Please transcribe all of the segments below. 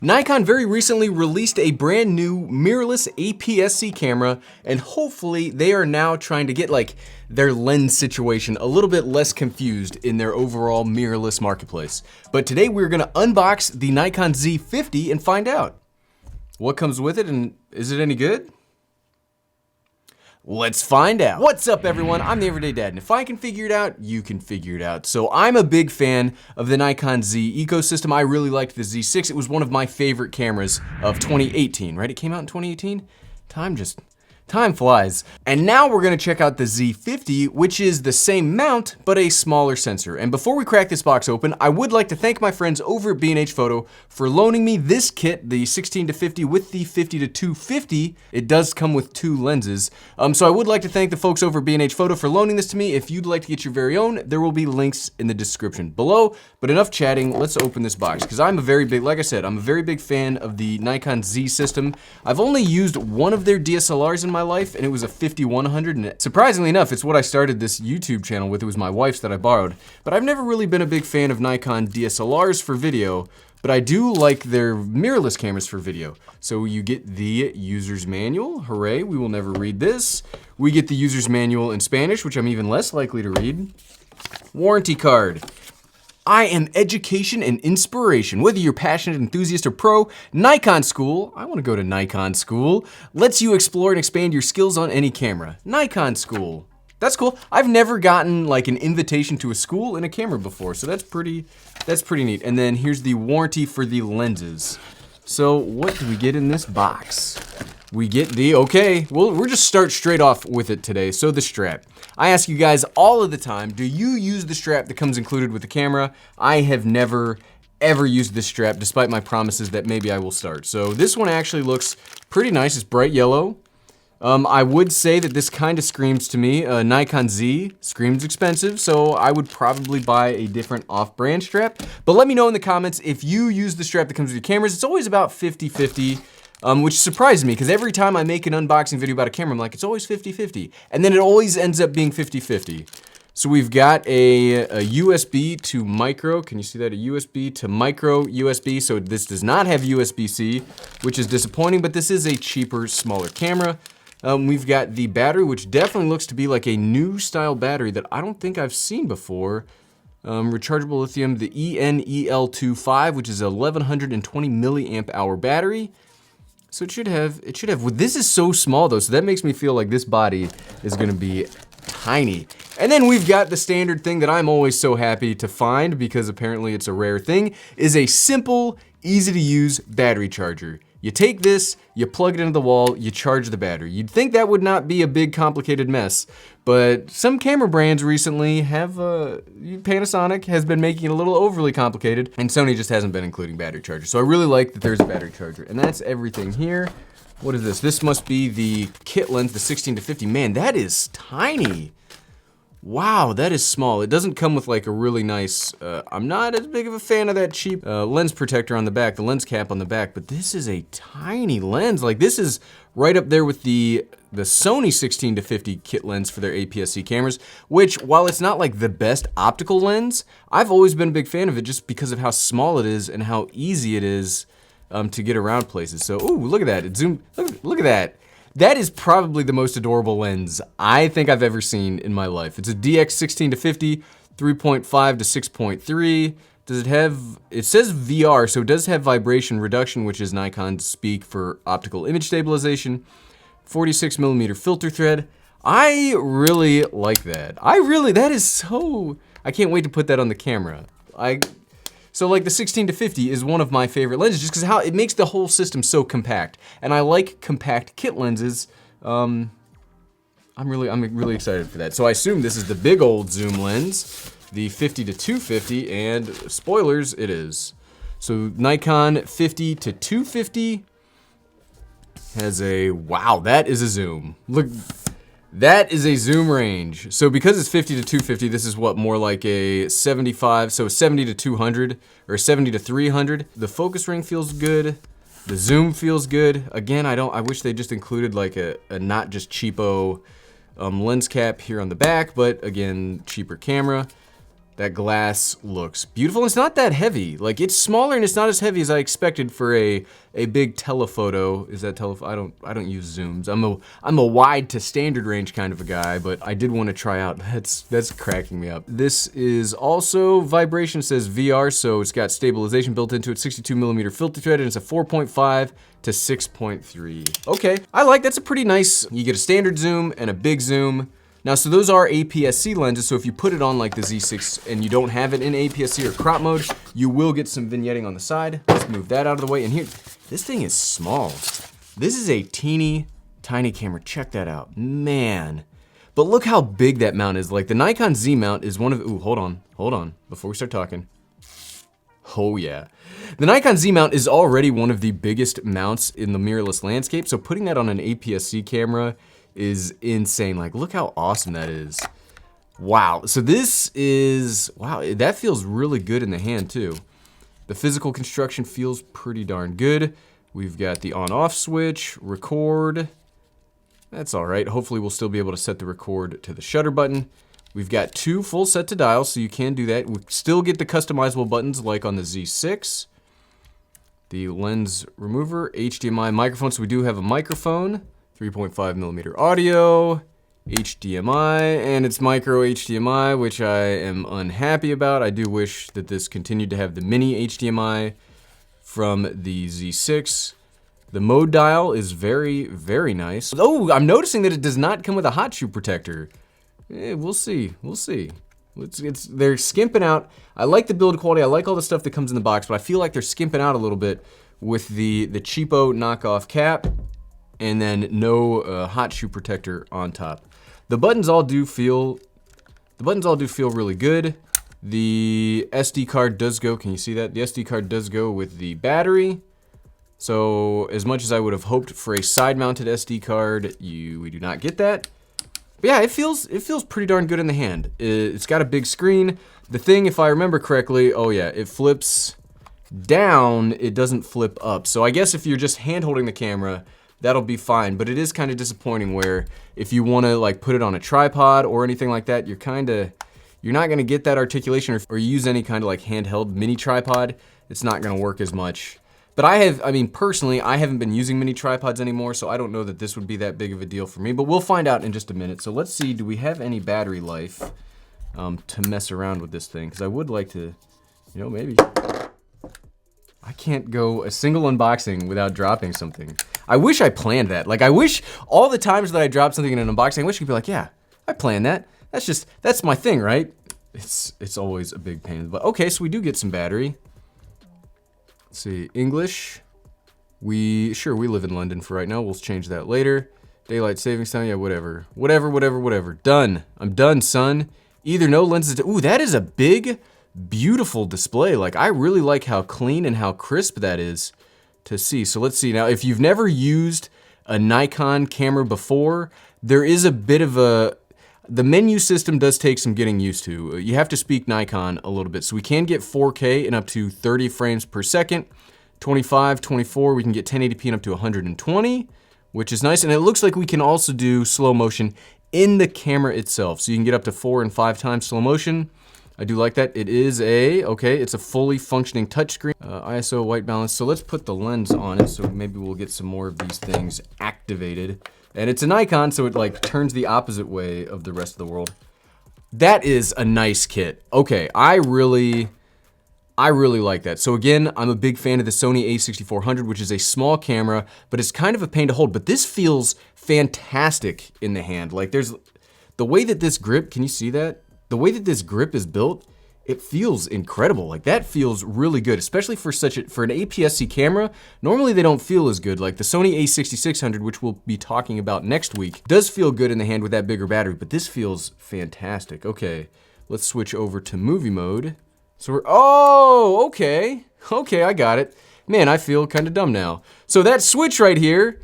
Nikon very recently released a brand new mirrorless APS-C camera, and hopefully they are now trying to get like their lens situation a little bit less confused in their overall mirrorless marketplace. But today we're gonna unbox the Nikon Z50 and find out what comes with it, and is it any good? Let's find out. What's up, everyone? I'm the Everyday Dad, and if I can figure it out, you can figure it out. So I'm a big fan of the Nikon Z ecosystem. I really liked the Z6. It was one of my favorite cameras of 2018, right? It came out in 2018? Time flies. And now we're gonna check out the Z50, which is the same mount, but a smaller sensor. And before we crack this box open, I would like to thank my friends over at B&H Photo for loaning me this kit, the 16-50 with the 50-250. It does come with two lenses. So I would like to thank the folks over at B&H Photo for loaning this to me. If you'd like to get your very own, there will be links in the description below. But enough chatting, let's open this box. Because I'm a very big, like I said, I'm a very big fan of the Nikon Z system. I've only used one of their DSLRs in my life, and it was a 50-100, and surprisingly enough, it's what I started this YouTube channel with. It was my wife's that I borrowed. But I've never really been a big fan of Nikon DSLRs for video, but I do like their mirrorless cameras for video. So you get the user's manual, hooray, we will never read this. We get the user's manual in Spanish, which I'm even less likely to read. Warranty card. I am education and inspiration. Whether you're passionate, enthusiast, or pro, Nikon School, I want to go to Nikon School, lets you explore and expand your skills on any camera. Nikon School. That's cool. I've never gotten like an invitation to a school in a camera before, so that's pretty neat. And then here's the warranty for the lenses. So what do we get in this box? We get the, okay, well, we'll just start straight off with it today. So the strap. I ask you guys all of the time, do you use the strap that comes included with the camera? I have never, ever used this strap, despite my promises that maybe I will start. So this one actually looks pretty nice. It's bright yellow. I would say that this kind of screams to me, Nikon Z screams expensive, so I would probably buy a different off-brand strap. But let me know in the comments if you use the strap that comes with your cameras. It's always about 50-50. Which surprised me, because every time I make an unboxing video about a camera, I'm like, it's always 50-50. And then it always ends up being 50-50. So we've got a USB to micro, can you see that? A USB to micro USB, so this does not have USB-C, which is disappointing, but this is a cheaper, smaller camera. We've got the battery, which definitely looks to be like a new style battery that I don't think I've seen before. Rechargeable lithium, the ENEL25, which is a 1120 milliamp hour battery. So it should have, this is so small though, so that makes me feel like this body is gonna be tiny. And then we've got the standard thing that I'm always so happy to find, because apparently it's a rare thing, is a simple, easy to use battery charger. You take this, you plug it into the wall, you charge the battery. You'd think that would not be a big complicated mess, but some camera brands recently have, Panasonic has been making it a little overly complicated, and Sony just hasn't been including battery chargers. So I really like that there's a battery charger, and that's everything here. What is this? This must be the kit lens, the 16-50. Man, that is tiny. Wow, that is small. It doesn't come with like a really nice, I'm not as big of a fan of that cheap lens protector on the back, the lens cap on the back, but this is a tiny lens. Like this is right up there with the Sony 16-50 kit lens for their APS-C cameras, which while it's not like the best optical lens, I've always been a big fan of it just because of how small it is and how easy it is to get around places. So, ooh, look at that, it zoomed, look at that. That is probably the most adorable lens I think I've ever seen in my life. It's a DX 16-50, 3.5 to 6.3. Does it have, it says VR, so it does have vibration reduction, which is Nikon's speak for optical image stabilization. 46mm filter thread. I really like that. That is so, I can't wait to put that on the camera. So like the 16-50 is one of my favorite lenses just because how it makes the whole system so compact. And I like compact kit lenses. I'm really excited for that. So I assume this is the big old zoom lens, the 50-250, and spoilers, it is. So Nikon 50-250 has a, wow, that is a zoom. Look. That is a zoom range. So because it's 50-250, this is what, more like a 75, so 70-200 or 70-300. The focus ring feels good. The zoom feels good. Again, I wish they just included like a not just cheapo lens cap here on the back, but again, cheaper camera. That glass looks beautiful. It's not that heavy. Like, it's smaller and it's not as heavy as I expected for a big telephoto. Is that telephoto? I don't use zooms. I'm a wide to standard range kind of a guy, but I did want to try out. That's cracking me up. This is also vibration, says VR, so it's got stabilization built into it, 62mm filter thread, and it's a 4.5 to 6.3. Okay, that's a pretty nice, you get a standard zoom and a big zoom. Now, so those are APS-C lenses, so if you put it on like the Z6 and you don't have it in APS-C or crop mode, you will get some vignetting on the side. Let's move that out of the way. And here, this thing is small. This is a teeny tiny camera. Check that out, man. But look how big that mount is. Like the Nikon Z mount is one of, ooh, hold on, before we start talking. Oh yeah. The Nikon Z mount is already one of the biggest mounts in the mirrorless landscape, so putting that on an APS-C camera is insane. Like, look how awesome that is. Wow, so this is, wow, that feels really good in the hand too. The physical construction feels pretty darn good. We've got the on-off switch, record. That's all right. Hopefully we'll still be able to set the record to the shutter button. We've got 2 full set to dials, so you can do that. We still get the customizable buttons like on the Z6. The lens remover, HDMI microphone, so we do have a microphone. 3.5mm audio, HDMI, and it's micro HDMI, which I am unhappy about. I do wish that this continued to have the mini HDMI from the Z6. The mode dial is very, very nice. Oh, I'm noticing that it does not come with a hot shoe protector. We'll see, we'll see. They're skimping out. I like the build quality, I like all the stuff that comes in the box, but I feel like they're skimping out a little bit with the cheapo knockoff cap, and then no hot shoe protector on top. The buttons all do feel really good. The SD card does go, can you see that? The SD card does go with the battery. So as much as I would have hoped for a side mounted SD card, we do not get that. But yeah, it feels pretty darn good in the hand. It's got a big screen. The thing, if I remember correctly, oh yeah, it flips down, it doesn't flip up. So I guess if you're just hand holding the camera, that'll be fine, but it is kind of disappointing where if you want to like put it on a tripod or anything like that, you're not going to get that articulation, or use any kind of like handheld mini tripod, it's not going to work as much. But personally, I haven't been using mini tripods anymore, so I don't know that this would be that big of a deal for me, but we'll find out in just a minute. So let's see, do we have any battery life to mess around with this thing? Because I would like to, maybe. I can't go a single unboxing without dropping something. I wish I planned that. Like, I wish all the times that I drop something in an unboxing, I wish I could be like, yeah, I planned that. That's my thing, right? It's always a big pain. But okay, so we do get some battery. Let's see, English. We live in London for right now. We'll change that later. Daylight savings time, yeah, whatever. Whatever. Done. I'm done, son. Either no lenses. Ooh, that is a big, beautiful display. Like, I really like how clean and how crisp that is to see. So let's see now, if you've never used a Nikon camera before, there is a bit of the menu system does take some getting used to. You have to speak Nikon a little bit. So we can get 4K and up to 30 frames per second, 25, 24, we can get 1080p and up to 120, which is nice. And it looks like we can also do slow motion in the camera itself. So you can get up to 4 and 5 times slow motion. I do like that. It is it's a fully functioning touchscreen. ISO, white balance. So let's put the lens on it, so maybe we'll get some more of these things activated. And it's a Nikon, so it like turns the opposite way of the rest of the world. That is a nice kit. Okay, I really like that. So again, I'm a big fan of the Sony a6400, which is a small camera, but it's kind of a pain to hold. But this feels fantastic in the hand. Like, there's the way that this grip, can you see that? The way that this grip is built, it feels incredible. Like, that feels really good, especially for an APS-C camera. Normally they don't feel as good. Like the Sony a6600, which we'll be talking about next week, does feel good in the hand with that bigger battery, but this feels fantastic. Okay, let's switch over to movie mode. So okay, I got it. Man, I feel kind of dumb now. So that switch right here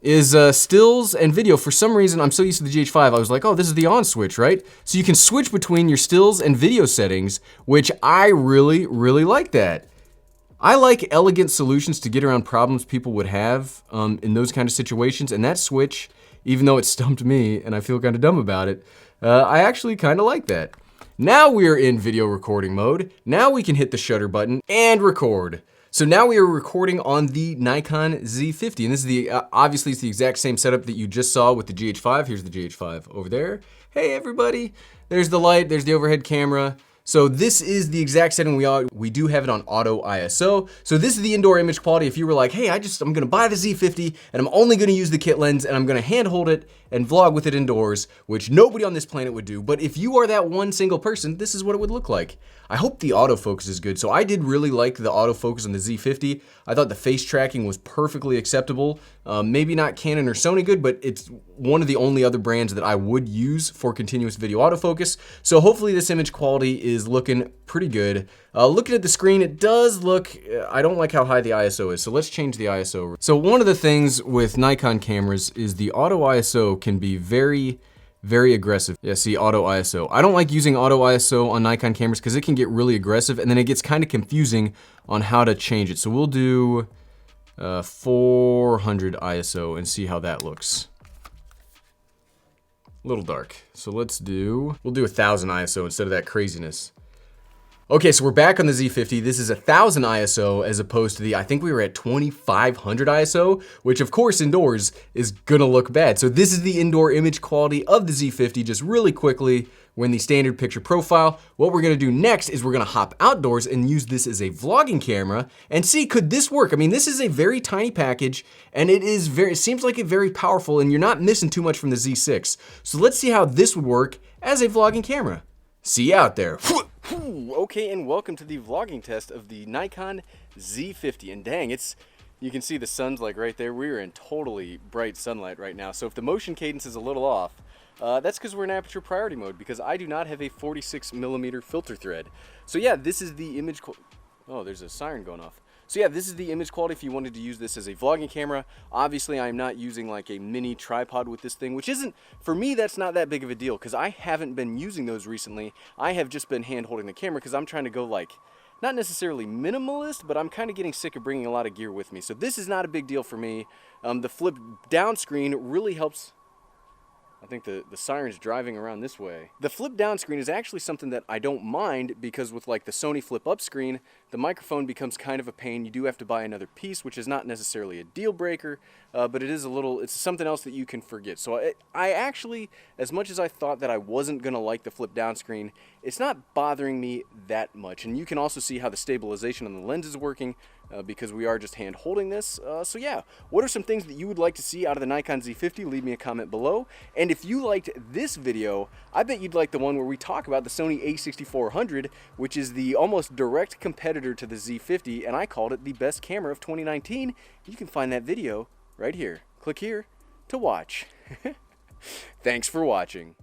is stills and video. For some reason, I'm so used to the GH5, I was like, oh, this is the on switch, right? So you can switch between your stills and video settings, which I really like that. I like elegant solutions to get around problems people would have in those kind of situations, and that switch, even though it stumped me and I feel kind of dumb about it, I actually kind of like that. Now we are in video recording mode. Now we can hit the shutter button and record. So now we are recording on the Nikon Z50, and this is the, obviously it's the exact same setup that you just saw with the GH5. Here's the GH5 over there. Hey everybody, there's the light, there's the overhead camera. So this is the exact setting we do have it on auto ISO. So this is the indoor image quality. If you were like, hey, I'm gonna buy the Z50 and I'm only gonna use the kit lens and I'm gonna hand hold it and vlog with it indoors, which nobody on this planet would do. But if you are that one single person, this is what it would look like. I hope the autofocus is good. So I did really like the autofocus on the Z50. I thought the face tracking was perfectly acceptable. Maybe not Canon or Sony good, but it's one of the only other brands that I would use for continuous video autofocus. So hopefully this image quality is looking pretty good. Looking at the screen, it does look, I don't like how high the ISO is, so let's change the ISO. So one of the things with Nikon cameras is the auto ISO can be very aggressive. Yeah, see, auto ISO. I don't like using auto ISO on Nikon cameras because it can get really aggressive and then it gets kind of confusing on how to change it. So we'll do 400 ISO and see how that looks. A little dark. So we'll do 1000 ISO instead of that craziness. Okay, so we're back on the Z50. This is 1000 ISO as opposed to the, I think we were at 2500 ISO, which of course indoors is gonna look bad. So this is the indoor image quality of the Z50, just really quickly. We're in the standard picture profile. What we're gonna do next is we're gonna hop outdoors and use this as a vlogging camera and see, could this work? I mean, this is a very tiny package and it seems like it's very powerful and you're not missing too much from the Z6. So let's see how this would work as a vlogging camera. See you out there. Okay, and welcome to the vlogging test of the Nikon Z50. And dang, you can see the sun's like right there. We're in totally bright sunlight right now. So if the motion cadence is a little off, that's because we're in aperture priority mode because I do not have a 46mm filter thread. So yeah, this is the image. Oh, there's a siren going off. So yeah, this is the image quality if you wanted to use this as a vlogging camera. Obviously, I'm not using like a mini tripod with this thing, which isn't, for me, that's not that big of a deal because I haven't been using those recently. I have just been hand holding the camera because I'm trying to go like, not necessarily minimalist, but I'm kind of getting sick of bringing a lot of gear with me. So this is not a big deal for me. The flip down screen really helps. I think the siren's driving around this way. The flip down screen is actually something that I don't mind because with like the Sony flip up screen, the microphone becomes kind of a pain. You do have to buy another piece, which is not necessarily a deal breaker, but it's something else that you can forget. So I actually, as much as I thought that I wasn't gonna like the flip down screen, it's not bothering me that much. And you can also see how the stabilization on the lens is working because we are just hand holding this. So yeah, what are some things that you would like to see out of the Nikon Z50? Leave me a comment below. And if you liked this video, I bet you'd like the one where we talk about the Sony a6400, which is the almost direct competitor to the Z50, and I called it the best camera of 2019. You can find that video right here. Click here to watch. Thanks for watching.